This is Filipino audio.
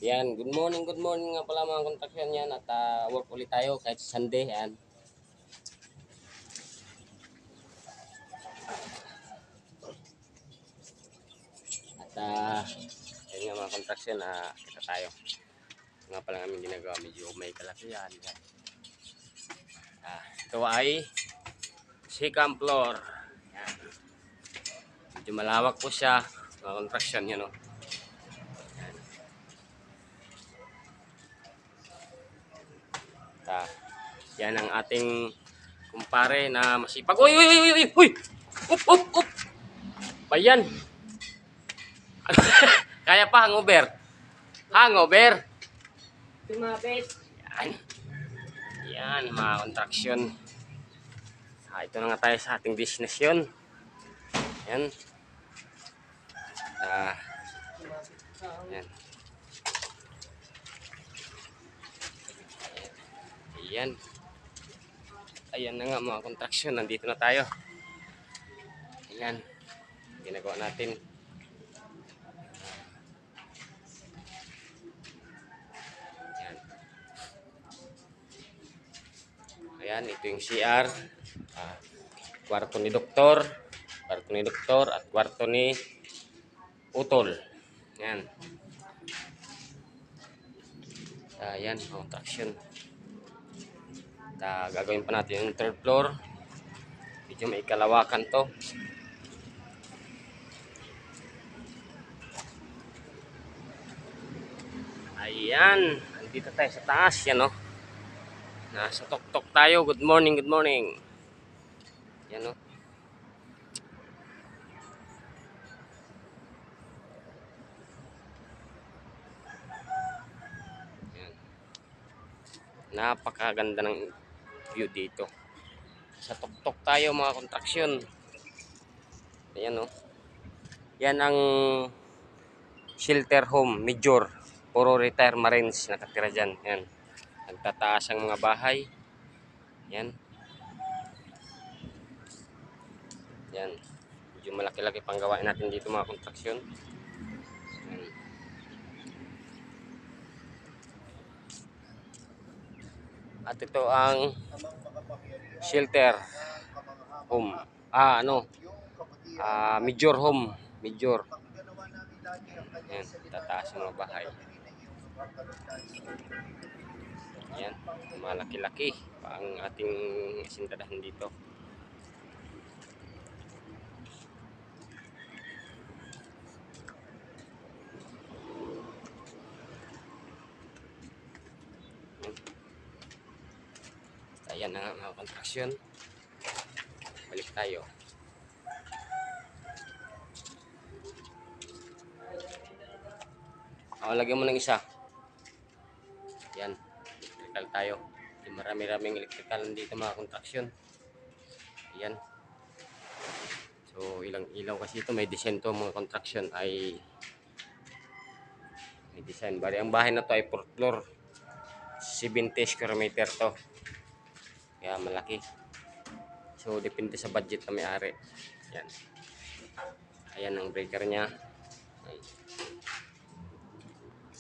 Yan, good morning nga pala mga kontraksyon yan at work ulit tayo kahit Sunday yan. At yun nga mga kontraksyon kita tayo. Nga pala namin ginagawa, medyo may kalakihan. Ito ay second floor. Yan. Medyo malawak po siya mga kontraksyon yan, no? Yan ang ating kumpare na masipag. Uy! Uy! Up! Bayan! Kaya pa hangover. Tumapit. Yan mga kontraksyon. Ito na nga tayo sa ating business yun. Yan. Yan. Ayan. Ayan na nga mga kontraksyon. Nandito na tayo. Ayan. Ginagawa natin. Ayan, ito yung CR, kwarto ni doktor at kwarto ni utol. Ayan. Ayan, contraction. Gagawin pa natin yung third floor. Medyo may kalawakan to. Ayan, nandito tayo sa taas. Yan, no? Nasa tok-tok tayo. Good morning. Yan, no? Yan. Napakaganda ng view dito. Sa tok-tok tayo mga kontraksyon. Ayan, no? Yan ang shelter home, major. Puro retire marines nakatira dyan. Yan. Nagtataas ang mga bahay. Yan. Yan. Medyo malaki-laki pang gawain natin dito mga kontraksyon. Yan. At ito ang shelter home. Major home. Major. Yan. Tataas ang mga bahay. Yan, malaki-laki pa ang ating sintadahan dito. Ayan na nga mga kontraksyon. Balik tayo. Lagyan mo ng isa. Yan. Electrical tayo. Marami-raming electrical dito mga kontraksyon. Ayan. So ilang ilaw kasi ito. May design to mga kontraksyon ay may design. Bali ang bahay na to ay 4th floor. 70 square meter to. Kaya malaki. So depende sa budget na may-ari. Yan. Ayan ang breaker niya.